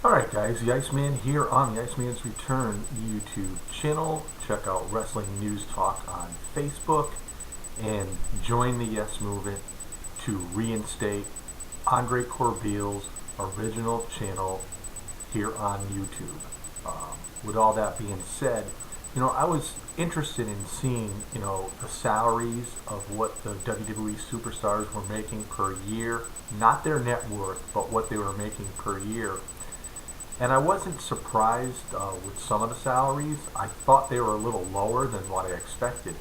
Alright guys, the Iceman here on the Iceman's Return YouTube channel. Check out Wrestling News Talk on Facebook and join the Yes Movement to reinstate Andre Corbill's original channel here on YouTube. With all that being said, I was interested in seeing, the salaries of what the WWE superstars were making per year, not their net worth, but what they were making per year. And I wasn't surprised with some of the salaries. I thought they were a little lower than what I expected.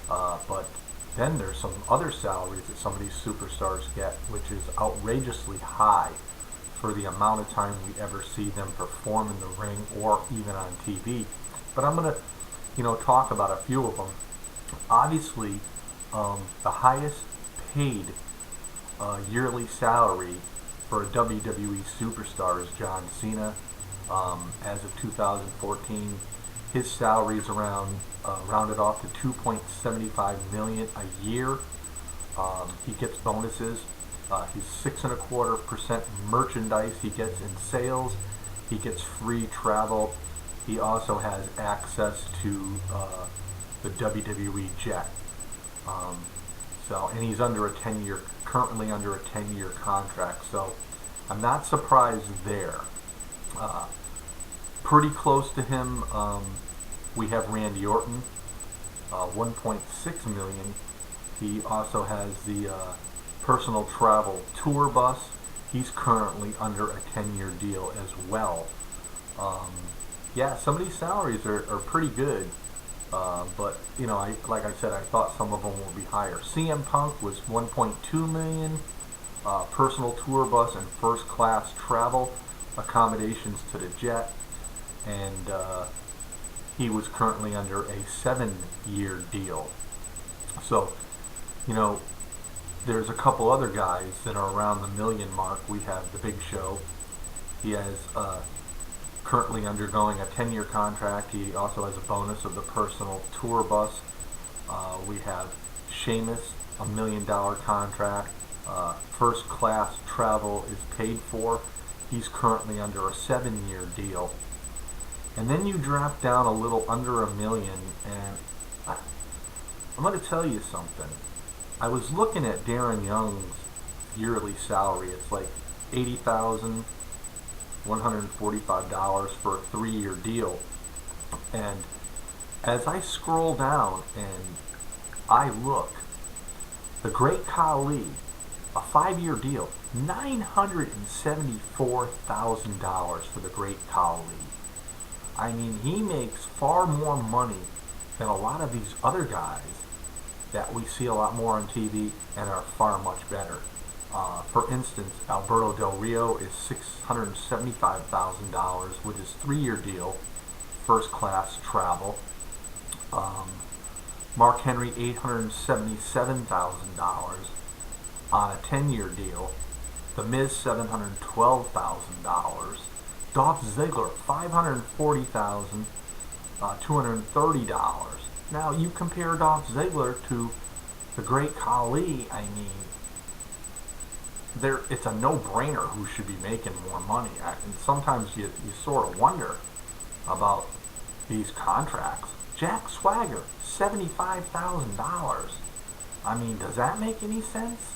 But then there's some other salaries that some of these superstars get, which is outrageously high for the amount of time we ever see them perform in the ring or even on TV. But I'm going to, talk about a few of them. Obviously, the highest paid yearly salary for a WWE superstar is John Cena. As of 2014, his salary is around rounded off to $2.75 million a year. He gets bonuses. He's 6.25% merchandise he gets in sales. He gets free travel. He also has access to the WWE jet. And he's under a 10-year, currently under a 10-year contract. So I'm not surprised there. Pretty close to him, we have Randy Orton, 1.6 million. He also has the personal travel tour bus. He's currently under a 10-year deal as well. Yeah, some of these salaries are pretty good. But like I said, I thought some of them would be higher. CM Punk was 1.2 million, personal tour bus and first class travel accommodations to the jet, and he was currently under a 7-year deal. So, there's a couple other guys that are around the million mark. We have the Big Show. He has currently undergoing a 10-year contract. He also has a bonus of the personal tour bus. We have Sheamus, $1 million contract. First class travel is paid for. He's currently under a 7-year deal. And then you drop down a little under $1 million, and I'm going to tell you something. I was looking at Darren Young's yearly salary. It's like $80,145 for a 3-year deal. And as I scroll down and I look, the Great Khali, a 5-year deal, $974,000 for the Great Khali. I mean, he makes far more money than a lot of these other guys that we see a lot more on TV and are far much better. For instance, Alberto Del Rio is $675,000 with his 3-year deal, first class travel. Mark Henry, $877,000 on a 10-year deal. The Miz, $712,000. Dolph Ziggler, $540,230. Now you compare Dolph Ziggler to the Great Khali. I mean, it's a no-brainer who should be making more money. And sometimes you sort of wonder about these contracts. Jack Swagger, $75,000. I mean, does that make any sense?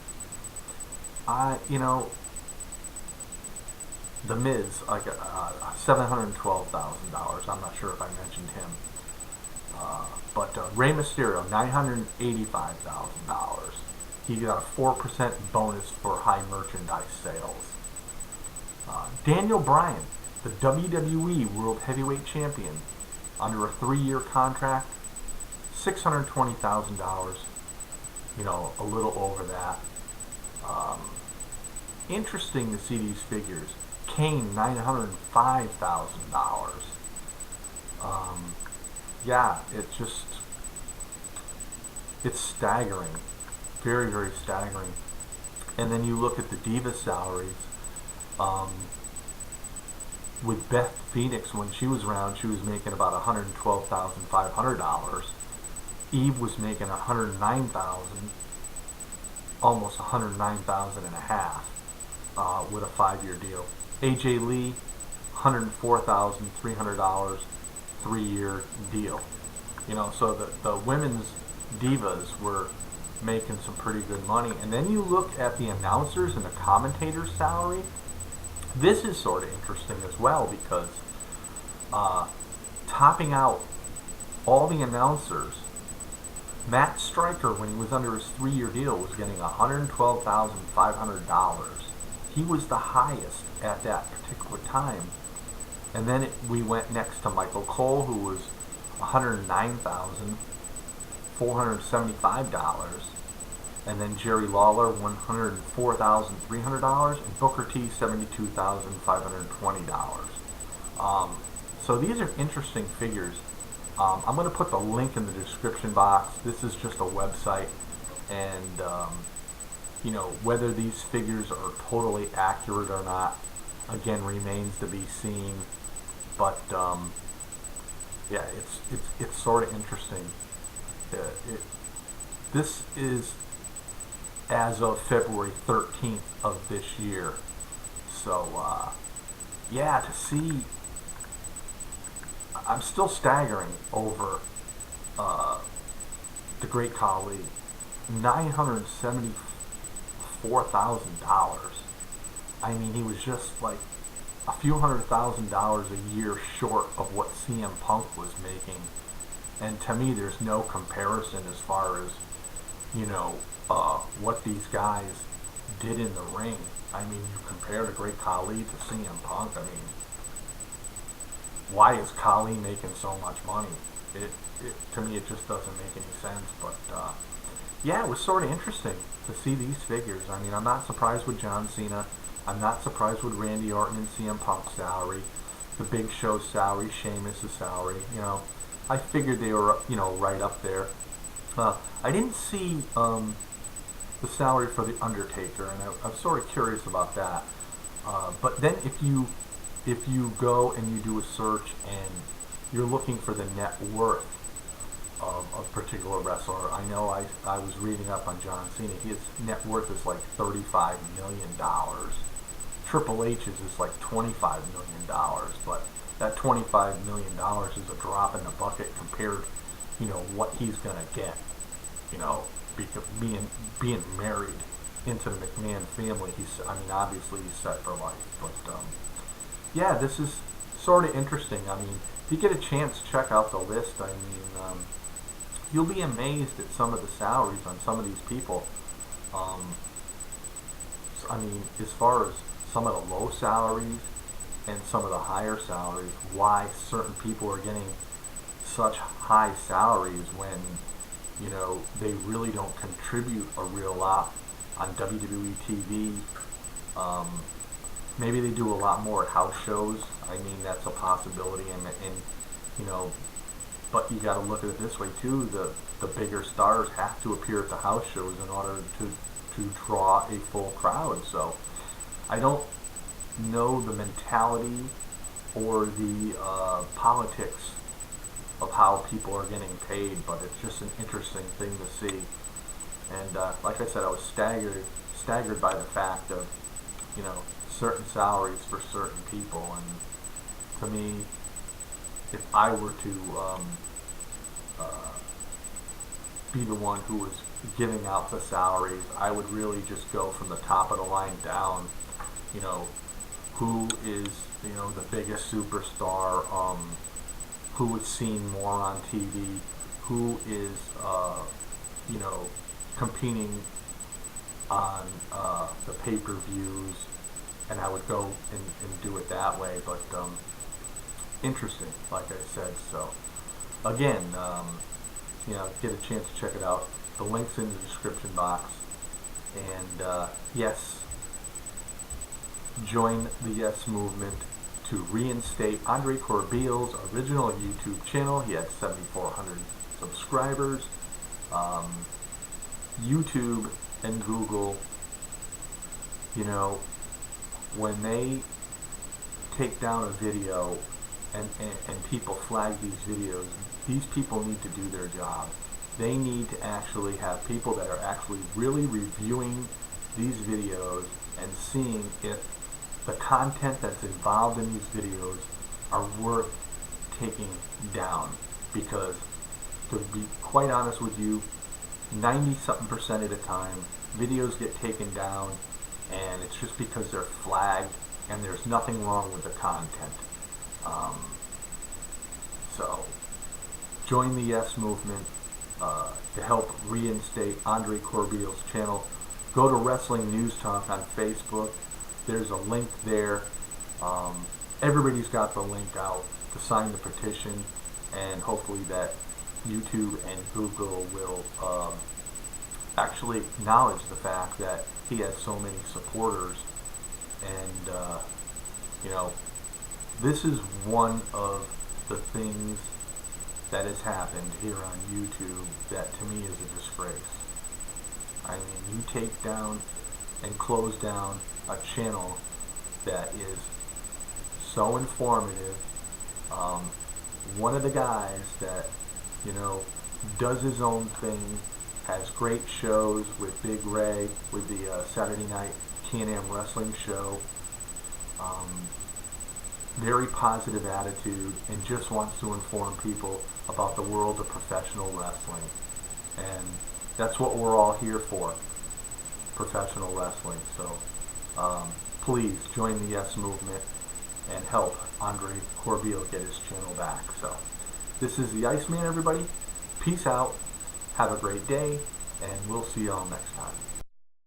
The Miz, like $712,000. I'm not sure if I mentioned him. But Rey Mysterio, $985,000. He got a 4% bonus for high merchandise sales. Daniel Bryan, the WWE World Heavyweight Champion, under a 3-year contract, $620,000. A little over that. Interesting to see these figures. Kane, $905,000. Yeah, it's staggering. Very, very staggering. And then you look at the Diva salaries. With Beth Phoenix, when she was around, she was making about $112,500. Eve was making $109,000, almost $109,000 and a half, with a 5-year deal. AJ Lee, $104,300 3-year deal. You know, so the women's divas were making some pretty good money. And then you look at the announcers and the commentators' salary. This is sort of interesting as well because topping out all the announcers, Matt Stryker, when he was under his 3-year deal, was getting $112,500. He was the highest at that particular time. And then we went next to Michael Cole, who was $109,475. And then Jerry Lawler, $104,300. And Booker T, $72,520. So these are interesting figures. I'm going to put the link in the description box. This is just a website, and you know, whether these figures are totally accurate or not, again, remains to be seen. But yeah, it's sort of interesting. This is as of February 13th of this year. So yeah, to see. I'm still staggering over the Great Khali. $974,000. I mean, he was just like a few $100,000 a year short of what CM Punk was making. And to me, there's no comparison as far as, you know, what these guys did in the ring. I mean, you compare the Great Khali to CM Punk. I mean, why is Khali making so much money? To me, it just doesn't make any sense. But yeah, it was sort of interesting to see these figures. I mean, I'm not surprised with John Cena. I'm not surprised with Randy Orton and CM Punk's salary, the Big Show's salary, Sheamus' salary. You know, I figured they were, you know, right up there. I didn't see the salary for the Undertaker, and I'm sort of curious about that. But then if you go and you do a search and you're looking for the net worth of a particular wrestler, I know I was reading up on John Cena. His net worth is like $35 million. Triple H's is like $25 million. But that $25 million is a drop in the bucket compared, you know, what he's going to get, you know, because being married into the McMahon family. I mean, obviously he's set for life. But yeah, this is sort of interesting. I mean, if you get a chance, check out the list. I mean, you'll be amazed at some of the salaries on some of these people. I mean, as far as some of the low salaries and some of the higher salaries, why certain people are getting such high salaries when, you know, they really don't contribute a real lot on WWE TV. Maybe they do a lot more at house shows. I mean, that's a possibility, and you know, but you got to look at it this way too. The bigger stars have to appear at the house shows in order to draw a full crowd. So I don't know the mentality or the politics of how people are getting paid, but it's just an interesting thing to see. And like I said, I was staggered by the fact of, you know, certain salaries for certain people. And to me, if I were to be the one who was giving out the salaries, I would really just go from the top of the line down. You know, who is, you know, the biggest superstar, who is seen more on TV, who is, you know, competing on the pay-per-views, and I would go and do it that way. But interesting, like I said. So again, you know, get a chance to check it out. The link's in the description box. And yes, join the Yes Movement to reinstate Andre Corbeil's original YouTube channel. He had 7,400 subscribers. YouTube and Google, you know, when they take down a video and people flag these videos, these people need to do their job. They need to actually have people that are actually really reviewing these videos and seeing if the content that's involved in these videos are worth taking down, because to be quite honest with you, 90-something% of the time videos get taken down and it's just because they're flagged and there's nothing wrong with the content. So join the Yes Movement to help reinstate Andre Corbeil's channel. Go to Wrestling News Talk on Facebook. There's a link there. Everybody's got the link out to sign the petition, and hopefully that YouTube and Google will actually acknowledge the fact that he has so many supporters. And you know, this is one of the things that has happened here on YouTube that to me is a disgrace. I mean, you take down and close down a channel that is so informative. One of the guys that, you know, does his own thing, has great shows with Big Ray, with the Saturday Night Can-Am Wrestling show, very positive attitude, and just wants to inform people about the world of professional wrestling. And that's what we're all here for, professional wrestling. So please join the Yes Movement and help Andre Corbeil get his channel back. So this is the Iceman, everybody. Peace out. Have a great day, and we'll see y'all next time.